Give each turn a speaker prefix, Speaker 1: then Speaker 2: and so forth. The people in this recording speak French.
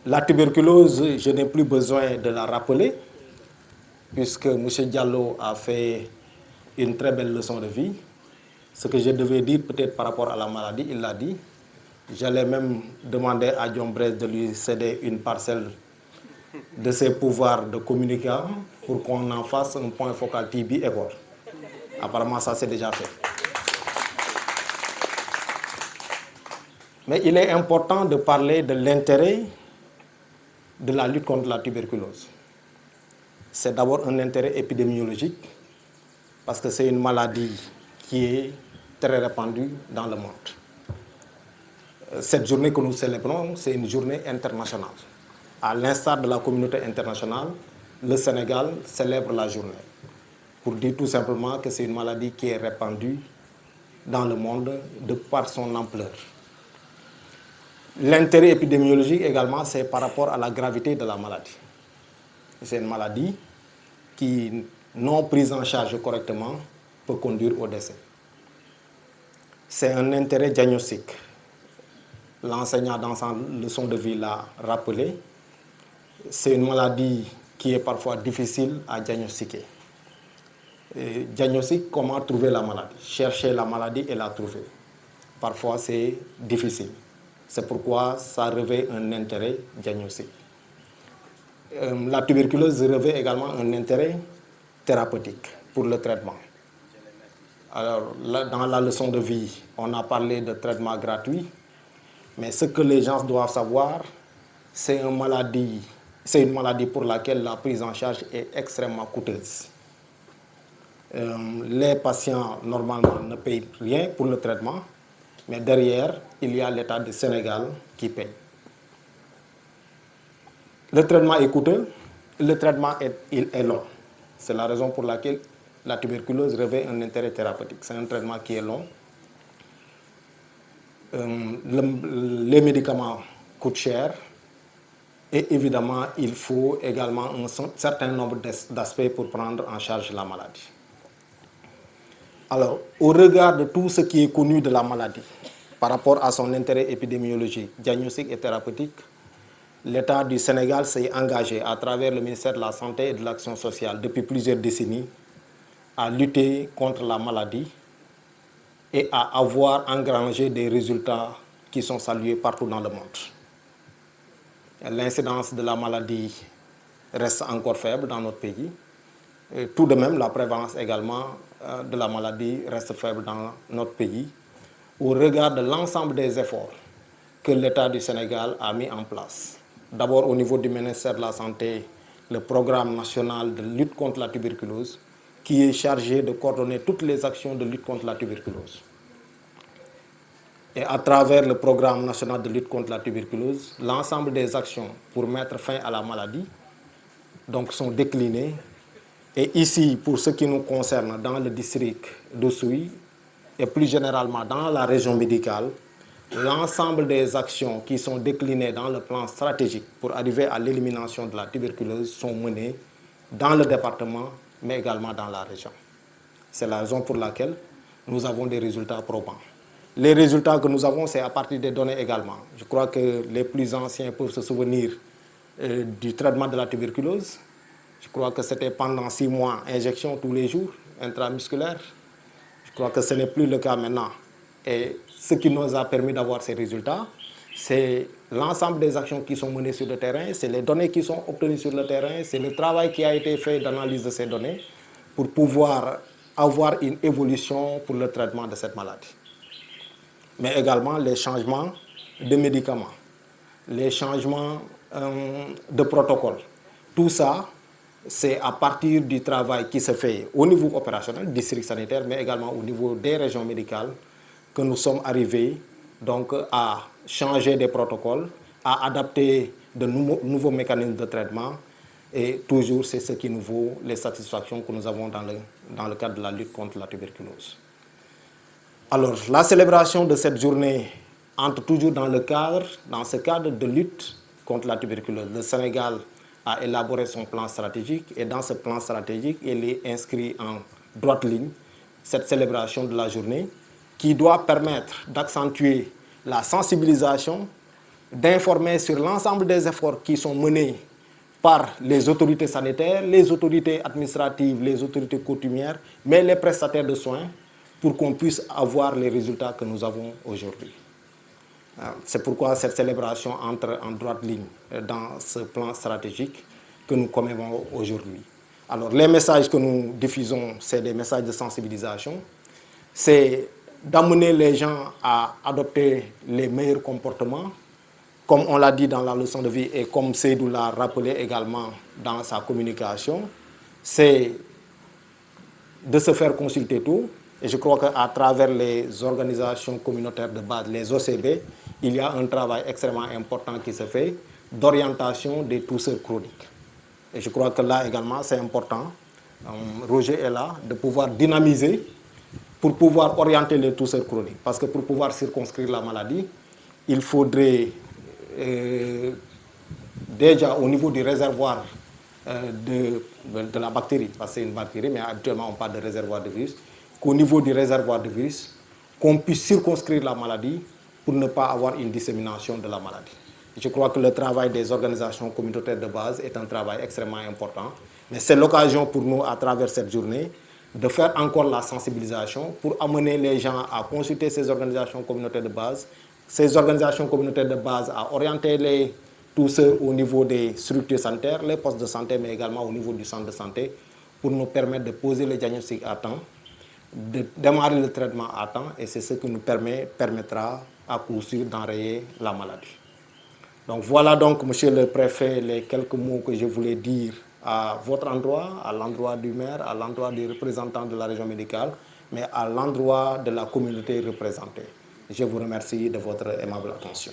Speaker 1: La tuberculose, je n'ai plus besoin de la rappeler, puisque M. Diallo a fait une très belle leçon de vie. Ce que je devais dire peut-être par rapport à la maladie, il l'a dit. J'allais même demander à Diombrez de lui céder une parcelle de ses pouvoirs de communicant pour qu'on en fasse un point focal TB Ecor. Apparemment, ça c'est déjà fait. Mais il est important de parler de l'intérêt de la lutte contre la tuberculose. C'est d'abord un intérêt épidémiologique, parce que c'est une maladie qui est très répandue dans le monde. Cette journée que nous célébrons, c'est une journée internationale. À l'instar de la communauté internationale, le Sénégal célèbre la journée pour dire tout simplement que c'est une maladie qui est répandue dans le monde de par son ampleur. L'intérêt épidémiologique également, c'est par rapport à la gravité de la maladie. C'est une maladie qui, non prise en charge correctement, peut conduire au décès. C'est un intérêt diagnostique. L'enseignant dans sa leçon de vie l'a rappelé. C'est une maladie qui est parfois difficile à diagnostiquer. Diagnostic, comment trouver la maladie? Chercher la maladie et la trouver. Parfois, c'est difficile. C'est pourquoi ça revêt un intérêt diagnostique. La tuberculose revêt également un intérêt thérapeutique pour le traitement. Alors, là, dans la leçon de vie, on a parlé de traitement gratuit, mais ce que les gens doivent savoir, c'est une maladie pour laquelle la prise en charge est extrêmement coûteuse. Les patients, normalement, ne payent rien pour le traitement, mais derrière, il y a l'État du Sénégal qui paye. Le traitement est coûteux, le traitement est long. C'est la raison pour laquelle la tuberculose revêt un intérêt thérapeutique. C'est un traitement qui est long. Les médicaments coûtent cher. Et évidemment, il faut également un certain nombre d'aspects pour prendre en charge la maladie. Alors, au regard de tout ce qui est connu de la maladie, par rapport à son intérêt épidémiologique, diagnostique et thérapeutique, l'État du Sénégal s'est engagé à travers le ministère de la Santé et de l'Action sociale depuis plusieurs décennies à lutter contre la maladie et à avoir engrangé des résultats qui sont salués partout dans le monde. L'incidence de la maladie reste encore faible dans notre pays. Et tout de même, la prévalence également de la maladie reste faible dans notre pays, au regard de l'ensemble des efforts que l'État du Sénégal a mis en place. D'abord au niveau du ministère de la Santé, le programme national de lutte contre la tuberculose, qui est chargé de coordonner toutes les actions de lutte contre la tuberculose. Et à travers le programme national de lutte contre la tuberculose, l'ensemble des actions pour mettre fin à la maladie donc, sont déclinées. Et ici, pour ce qui nous concerne, dans le district d'Oussouye et plus généralement dans la région médicale, l'ensemble des actions qui sont déclinées dans le plan stratégique pour arriver à l'élimination de la tuberculose sont menées dans le département, mais également dans la région. C'est la raison pour laquelle nous avons des résultats probants. Les résultats que nous avons, c'est à partir des données également. Je crois que les plus anciens peuvent se souvenir du traitement de la tuberculose. Je crois que c'était pendant 6 mois, injection tous les jours, intramusculaire. Je crois que ce n'est plus le cas maintenant. Et ce qui nous a permis d'avoir ces résultats, c'est l'ensemble des actions qui sont menées sur le terrain, c'est les données qui sont obtenues sur le terrain, c'est le travail qui a été fait d'analyse de ces données pour pouvoir avoir une évolution pour le traitement de cette maladie. Mais également les changements de médicaments, les changements de protocole. Tout ça, c'est à partir du travail qui se fait au niveau opérationnel, district sanitaire, mais également au niveau des régions médicales, que nous sommes arrivés donc, à changer des protocoles, à adapter de nouveaux mécanismes de traitement. Et toujours, c'est ce qui nous vaut les satisfactions que nous avons dans le cadre de la lutte contre la tuberculose. Alors, la célébration de cette journée entre toujours dans ce cadre de lutte contre la tuberculose. Le Sénégal a élaboré son plan stratégique et dans ce plan stratégique, il est inscrit en droite ligne cette célébration de la journée qui doit permettre d'accentuer la sensibilisation d'informer sur l'ensemble des efforts qui sont menés par les autorités sanitaires, les autorités administratives, les autorités coutumières, mais les prestataires de soins, pour qu'on puisse avoir les résultats que nous avons aujourd'hui. C'est pourquoi cette célébration entre en droite ligne dans ce plan stratégique que nous commémorons aujourd'hui. Alors, les messages que nous diffusons, c'est des messages de sensibilisation. C'est d'amener les gens à adopter les meilleurs comportements, comme on l'a dit dans la leçon de vie et comme Seydou l'a rappelé également dans sa communication. C'est de se faire consulter tout. Et je crois qu'à travers les organisations communautaires de base, les OCB, il y a un travail extrêmement important qui se fait d'orientation des tousseurs chroniques. Et je crois que là également, c'est important. Roger est là, de pouvoir dynamiser pour pouvoir orienter les tousseurs chroniques. Parce que pour pouvoir circonscrire la maladie, il faudrait déjà au niveau du réservoir de la bactérie, parce que c'est une bactérie, mais habituellement on parle de réservoir de virus, qu'au niveau du réservoir de virus, qu'on puisse circonscrire la maladie pour ne pas avoir une dissémination de la maladie. Je crois que le travail des organisations communautaires de base est un travail extrêmement important, mais c'est l'occasion pour nous, à travers cette journée, de faire encore la sensibilisation pour amener les gens à consulter ces organisations communautaires de base, ces organisations communautaires de base à orienter les tousseurs au niveau des structures sanitaires, les postes de santé, mais également au niveau du centre de santé, pour nous permettre de poser le diagnostic à temps, de démarrer le traitement à temps, et c'est ce qui nous permettra à coup sûr d'enrayer la maladie. Donc voilà donc, monsieur le préfet, les quelques mots que je voulais dire à votre endroit, à l'endroit du maire, à l'endroit des représentants de la région médicale, mais à l'endroit de la communauté représentée. Je vous remercie de votre aimable attention.